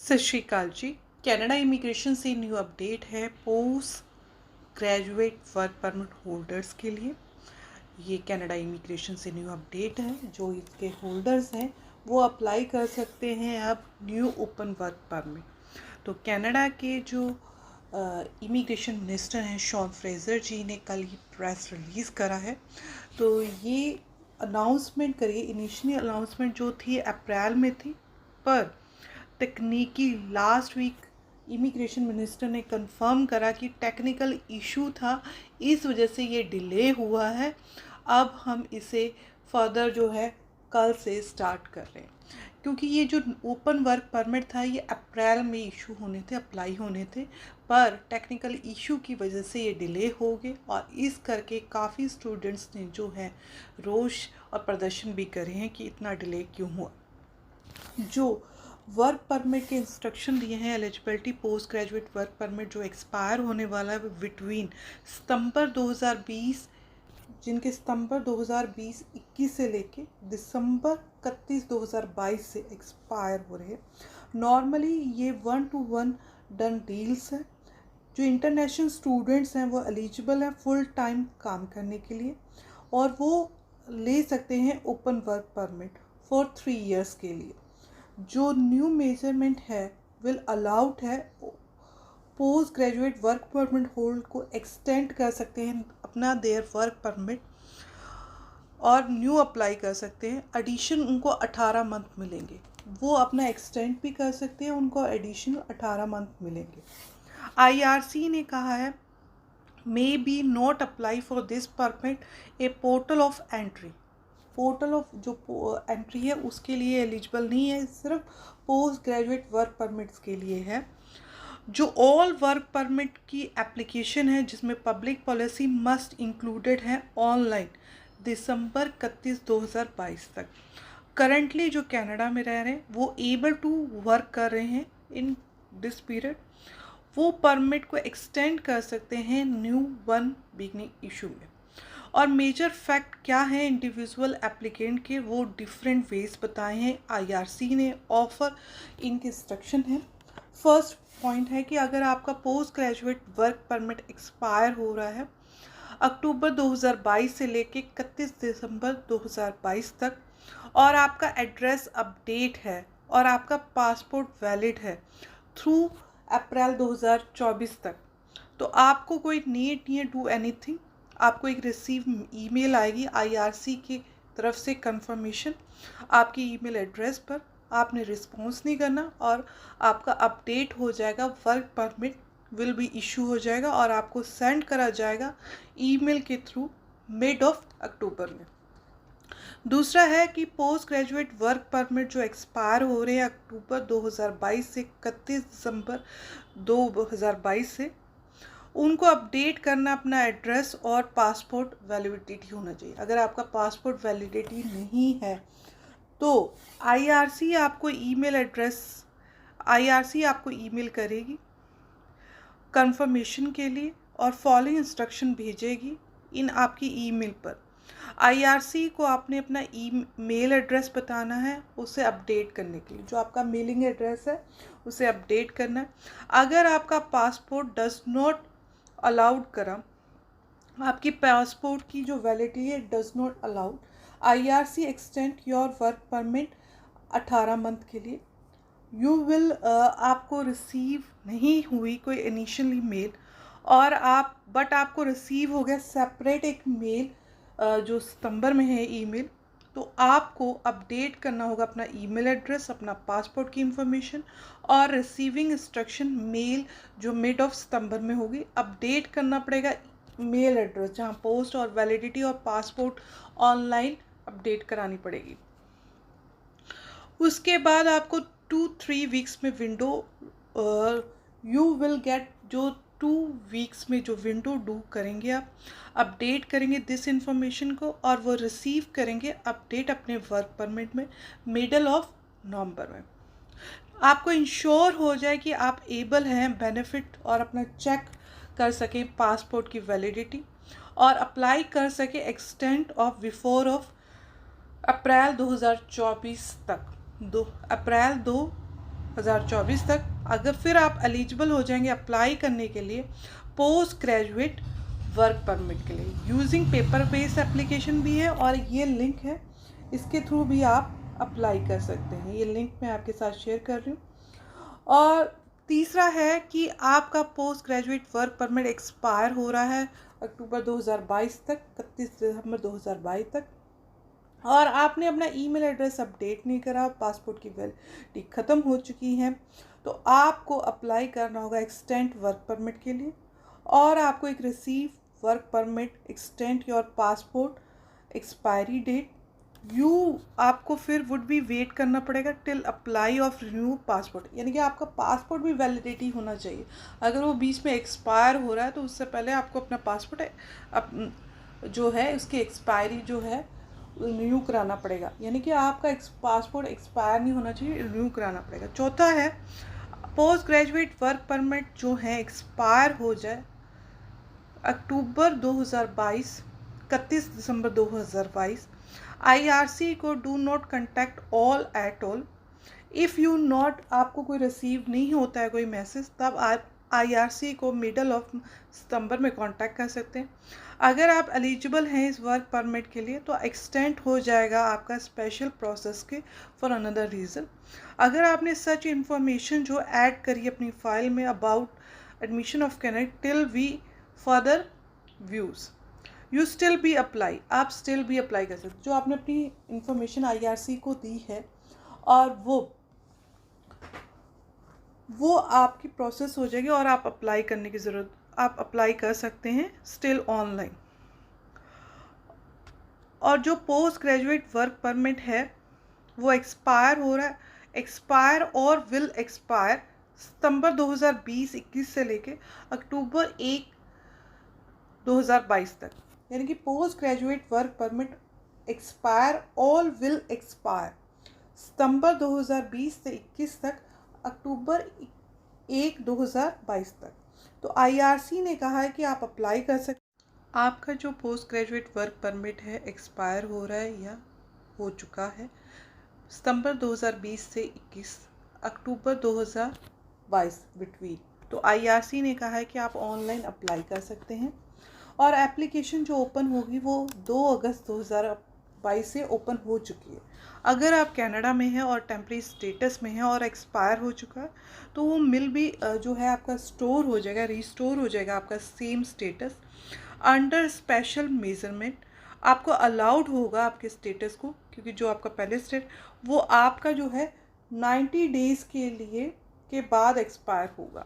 सत श्री अकाल जी। Canada immigration से न्यू अपडेट है post graduate work permit holders के लिए। ये कनाडा इमिग्रेशन से न्यू अपडेट है। जो इसके होल्डर्स हैं वो अप्लाई कर सकते हैं अब न्यू ओपन वर्क परमिट। तो कनाडा के जो इमिग्रेशन मिनिस्टर हैं शॉन फ्रेजर जी ने कल ही प्रेस रिलीज़ करा है। तो ये अनाउंसमेंट करिए, इनिशियली अनाउंसमेंट जो थी अप्रैल में थी, पर तकनीकी लास्ट वीक इमिग्रेशन मिनिस्टर ने कंफर्म करा कि टेक्निकल इशू था, इस वजह से ये डिले हुआ है। अब हम इसे फर्दर जो है कल से स्टार्ट कर रहे हैं, क्योंकि ये जो ओपन वर्क परमिट था ये अप्रैल में इशू होने थे, अप्लाई होने थे, पर टेक्निकल इशू की वजह से ये डिले हो गए। और इस करके काफ़ी स्टूडेंट्स ने जो है रोष और प्रदर्शन भी करे हैं कि इतना डिले क्यों हुआ। जो वर्क परमिट के इंस्ट्रक्शन दिए हैं, eligibility post graduate work permit जो एक्सपायर होने वाला है बिटवीन सितंबर 2020, जिनके सितंबर 2020-21 से लेके दिसंबर 31 2022 से एक्सपायर हो रहे हैं। नॉर्मली ये 1-to-1 डन डील्स हैं। जो इंटरनेशनल स्टूडेंट्स हैं वो एलिजिबल हैं फुल टाइम काम करने के लिए, और वो ले सकते हैं open work permit for 3 years के लिए। जो न्यू मेजरमेंट है विल अलाउड है post graduate work permit hold को एक्सटेंड कर सकते हैं अपना देयर वर्क परमिट और न्यू अप्लाई कर सकते हैं। एडिशन उनको 18 मंथ मिलेंगे, वो अपना एक्सटेंड भी कर सकते हैं, उनको एडिशन 18 मंथ मिलेंगे। आईआरसी ने कहा है may be not apply for this permit A portal of entry. Portal of जो एंट्री है उसके लिए एलिजिबल नहीं है, सिर्फ पोस्ट ग्रेजुएट वर्क परमिट्स के लिए है। जो ऑल वर्क परमिट की एप्लीकेशन है जिसमें पब्लिक पॉलिसी मस्ट इंक्लूडेड है ऑनलाइन दिसंबर 31 2022 तक। करंटली जो कनाडा में रह रहे हैं वो एबल टू वर्क कर रहे हैं इन दिस पीरियड, वो परमिट को एक्सटेंड कर सकते हैं न्यू वन बिगनिंग इशू में। और मेजर फैक्ट क्या है इंडिविजुअल एप्लीकेंट के, वो डिफरेंट वेज बताए हैं आईआरसी ने। ऑफर इनके इंस्ट्रक्शन है। फर्स्ट पॉइंट है कि अगर आपका post graduate work permit expire हो रहा है अक्टूबर 2022 से लेके 31 दिसंबर 2022 तक, और आपका एड्रेस अपडेट है और आपका पासपोर्ट वैलिड है थ्रू अप्रैल 2024 तक, तो आपको कोई नीड नहीं है डू एनीथिंग। आपको एक रिसीव ईमेल आएगी आईआरसी की तरफ से कंफर्मेशन आपकी ईमेल एड्रेस पर, आपने रिस्पॉन्स नहीं करना और आपका अपडेट हो जाएगा, work permit will be issue हो जाएगा और आपको सेंड करा जाएगा ईमेल के थ्रू मिड ऑफ अक्टूबर में। दूसरा है कि पोस्ट ग्रेजुएट वर्क परमिट जो एक्सपायर हो रहे हैं अक्टूबर 2022 से 31 दिसंबर 2022 से, उनको अपडेट करना अपना एड्रेस और पासपोर्ट वैलिडिटी होना चाहिए। अगर आपका पासपोर्ट वैलिडिटी नहीं है तो आईआरसी आपको ईमेल करेगी कंफर्मेशन के लिए और फॉलोइंग इंस्ट्रक्शन भेजेगी इन आपकी ईमेल पर। आईआरसी को आपने अपना ईमेल एड्रेस बताना है उसे अपडेट करने के लिए, जो आपका मेलिंग एड्रेस है उसे अपडेट करना है। अगर आपका पासपोर्ट डज नॉट अलाउड करा, आपकी पासपोर्ट की जो वैलिडिटी है does not allowed, IRC extend your work permit 18 month के लिए। यू विल आपको रिसीव नहीं हुई कोई इनिशियली मेल और आपको रिसीव हो गया सेपरेट एक मेल जो सितंबर में है ईमेल, तो आपको अपडेट करना होगा अपना ईमेल एड्रेस, अपना पासपोर्ट की इंफॉर्मेशन और रिसीविंग इंस्ट्रक्शन मेल जो मिड ऑफ सितंबर में होगी। अपडेट करना पड़ेगा मेल एड्रेस जहां पोस्ट और वैलिडिटी और पासपोर्ट ऑनलाइन अपडेट करानी पड़ेगी। उसके बाद आपको 2-3 वीक्स में विंडो यू विल गेट, जो 2 वीक्स में जो विंडो डू करेंगे आप अपडेट करेंगे दिस इंफॉर्मेशन को और वो रिसीव करेंगे अपडेट अपने वर्क परमिट में मिडल ऑफ नवंबर में। आपको इंश्योर हो जाए कि आप एबल हैं बेनिफिट और अपना चेक कर सकें पासपोर्ट की वैलिडिटी और अप्लाई कर सके एक्सटेंड ऑफ बिफोर अप्रैल 2024 तक, अप्रैल 2 2024 तक। अगर फिर आप एलिजिबल हो जाएंगे अप्लाई करने के लिए पोस्ट ग्रेजुएट वर्क परमिट के लिए। यूजिंग पेपर बेस्ड एप्लीकेशन भी है और ये लिंक है, इसके थ्रू भी आप अप्लाई कर सकते हैं। ये लिंक मैं आपके साथ शेयर कर रही हूँ। और तीसरा है कि आपका post graduate work permit expire हो रहा है अक्टूबर 2022 तक, 31 दिसंबर 2022 तक, और आपने अपना ईमेल एड्रेस अपडेट नहीं करा, पासपोर्ट की वैलिडिटी ख़त्म हो चुकी है, तो आपको अप्लाई करना होगा एक्सटेंड वर्क परमिट के लिए। और आपको एक receive work permit extend your passport expiry date, आपको फिर वुड भी वेट करना पड़ेगा till apply of renew passport, यानी कि आपका पासपोर्ट भी वैलिडिटी होना चाहिए। अगर वो बीच में एक्सपायर हो रहा है तो उससे पहले आपको अपना पासपोर्ट जो है उसकी एक्सपायरी जो है रिन्यू कराना पड़ेगा, यानी कि आपका पासपोर्ट एक्सपायर नहीं होना चाहिए, रिन्यू कराना पड़ेगा। चौथा है पोस्ट ग्रेजुएट वर्क परमिट जो है एक्सपायर हो जाए अक्टूबर 2022, 31 दिसंबर 2022, IRC को do not contact all at all. If you not, आपको कोई रिसीव नहीं होता है कोई मैसेज, तब आप IRC को मिडल ऑफ सितंबर में कांटेक्ट कर सकते हैं। अगर आप एलिजिबल हैं इस वर्क परमिट के लिए तो एक्सटेंड हो जाएगा आपका स्पेशल प्रोसेस के फॉर अनदर रीज़न। अगर आपने सच इन्फॉर्मेशन जो ऐड करी अपनी फाइल में about admission of Canada till we further views, you still be apply, आप स्टिल भी अप्लाई कर सकते। जो आपने अपनी इंफॉर्मेशन IRC को दी है और वो आपकी प्रोसेस हो जाएगी और आप अप्लाई करने की ज़रूरत, आप अप्लाई कर सकते हैं स्टिल ऑनलाइन। और जो पोस्ट ग्रेजुएट वर्क परमिट है वो एक्सपायर हो रहा है, एक्सपायर और विल एक्सपायर सितंबर 2020-21 से लेके अक्टूबर 1, 2022 तक, यानी कि post graduate work permit expire all will expire सितंबर 2020 से 21 तक, अक्टूबर 1, 2022 तक। तो IRC ने कहा है कि आप अप्लाई कर सकते। आपका जो पोस्ट ग्रेजुएट वर्क परमिट है एक्सपायर हो रहा है या हो चुका है सितंबर 2020 से 21, अक्टूबर 2022 बिटवीन, तो IRC ने कहा है कि आप ऑनलाइन अप्लाई कर सकते हैं। और एप्लीकेशन जो ओपन होगी वो 2 अगस्त 2022 से ओपन हो चुकी है। अगर आप कनाडा में हैं और टेम्परेरी स्टेटस में हैं और एक्सपायर हो चुका है तो वो मिल भी जो है आपका स्टोर हो जाएगा, रिस्टोर हो जाएगा आपका same status under special measurement. आपको अलाउड होगा आपके स्टेटस को, क्योंकि जो आपका पहले स्टेट वो आपका जो है 90 डेज़ के लिए के बाद एक्सपायर होगा।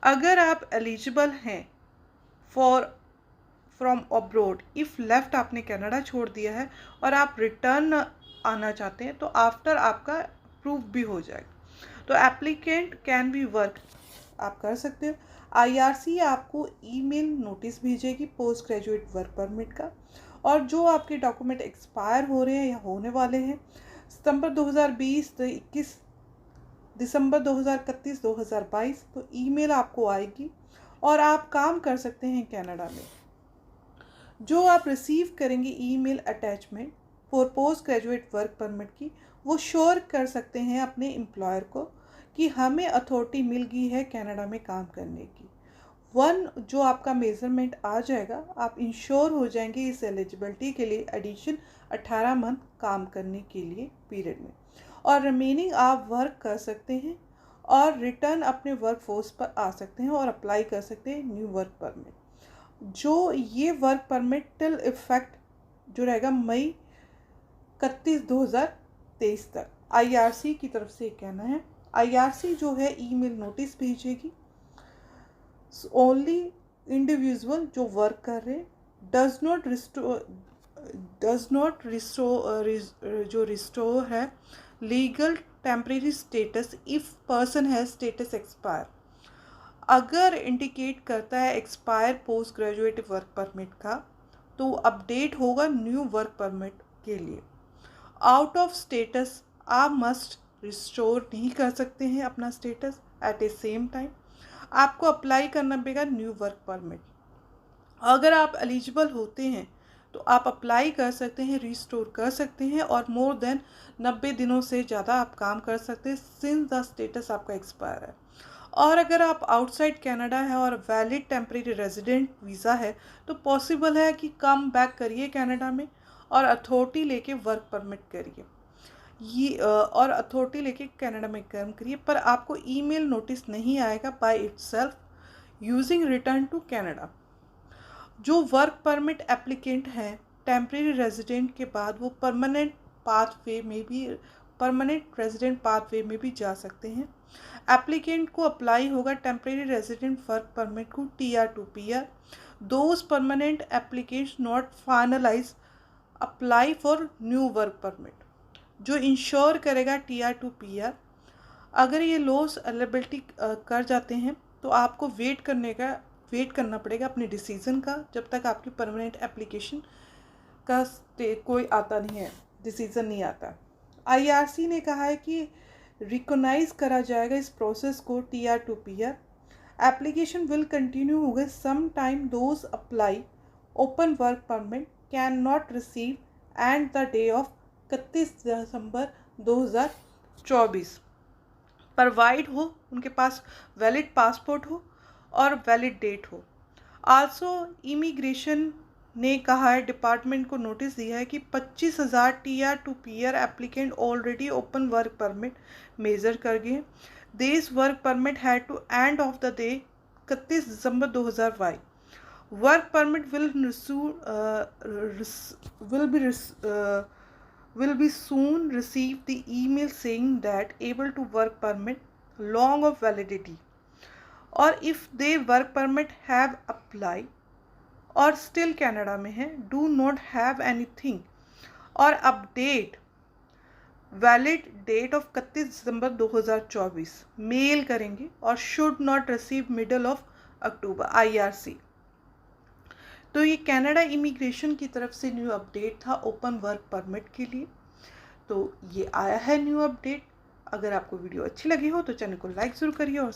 अगर आप एलिजिबल हैं फ्रॉम अब्रोड, इफ़ लेफ्ट, आपने कनाडा छोड़ दिया है और आप रिटर्न आना चाहते हैं तो आफ्टर आपका प्रूफ भी हो जाएगा। तो एप्लीकेंट कैन बी वर्क, आप कर सकते हो। IRC आपको ईमेल नोटिस भेजेगी पोस्ट ग्रेजुएट वर्क परमिट का, और जो आपके डॉक्यूमेंट एक्सपायर हो रहे हैं या होने वाले हैं सितंबर 2020 से 21 दिसंबर 2031 2022, तो ईमेल आपको आएगी और आप काम कर सकते हैं कनाडा में। जो आप रिसीव करेंगे email attachment for post graduate work permit की, वो श्योर कर सकते हैं अपने एम्प्लॉयर को कि हमें अथॉरिटी मिल गई है कनाडा में काम करने की। जो आपका मेजरमेंट आ जाएगा, आप इंश्योर हो जाएंगे इस एलिजिबिलिटी के लिए एडिशन 18 मंथ काम करने के लिए पीरियड में, और रिमेनिंग आप वर्क कर सकते हैं और रिटर्न अपने वर्क फोर्स पर आ सकते हैं और अप्लाई कर सकते हैं न्यू वर्क परमिट। जो ये वर्क परमिट टिल इफेक्ट जो रहेगा मई 31, 2023 तक, IRC की तरफ से कहना है। IRC जो है ईमेल नोटिस भेजेगी ओनली इंडिविजुअल जो वर्क कर रहे हैं, डज नॉट रिस्टोर है legal temporary status if person है स्टेटस एक्सपायर। अगर इंडिकेट करता है expire post graduate work permit का, तो अपडेट होगा न्यू वर्क परमिट के लिए। आउट ऑफ स्टेटस आप मस्ट रिस्टोर नहीं कर सकते हैं अपना status at A same time, आपको अप्लाई करना पड़ेगा न्यू वर्क परमिट। अगर आप एलिजिबल होते हैं तो आप अप्लाई कर सकते हैं, रिस्टोर कर सकते हैं और मोर देन 90 दिनों से ज़्यादा आप काम कर सकते हैं सिंस द स्टेटस आपका एक्सपायर है। और अगर आप आउटसाइड कनाडा है और वैलिड टेम्परेरी रेजिडेंट वीज़ा है तो पॉसिबल है कि कम बैक करिए कनाडा में और अथॉरिटी लेके वर्क परमिट करिए, ये और अथॉरिटी लेके कनाडा में काम करिए, पर आपको ईमेल नोटिस नहीं आएगा by itself using return to Canada. जो वर्क परमिट एप्लीकेंट हैं टेम्परेरी रेजिडेंट के बाद वो परमानेंट रेजिडेंट पाथवे में भी जा सकते हैं। एप्लीकेंट को अप्लाई होगा टेम्परेरी रेजिडेंट वर्क परमिट को TR to PR। Those permanent applicants not finalize apply for new work permit, जो इंश्योर करेगा TR to PR। अगर ये लॉस एलिजिबिलिटी कर जाते हैं तो आपको वेट करना पड़ेगा अपने डिसीज़न का, जब तक आपकी परमानेंट एप्लीकेशन का कोई आता नहीं है, डिसीज़न नहीं आता। IRC ने कहा है कि रिकॉग्नाइज करा जाएगा इस प्रोसेस को TR to PR। Application will continue होगा some time those apply open work permit can not receive and the day of 31 December 2024 provide हो, उनके पास वैलिड पासपोर्ट हो और वैलिड डेट हो। आल्सो इमिग्रेशन ने कहा है, डिपार्टमेंट को नोटिस दिया है कि 25,000 TR to PR applicant already open work permit major कर गए। This work permit had to end of the day 31 December 2022। Work permit will be soon receive the email saying that able to work permit long of validity, or if they work permit have apply और still Canada में है do not have anything और update valid date of 31 December 2024 mail करेंगे और should not receive middle of October IRC। तो ये Canada immigration की तरफ से न्यू अपडेट था ओपन वर्क परमिट के लिए। तो ये आया है न्यू अपडेट। अगर आपको वीडियो अच्छी लगी हो तो चैनल को लाइक ज़रूर करिए और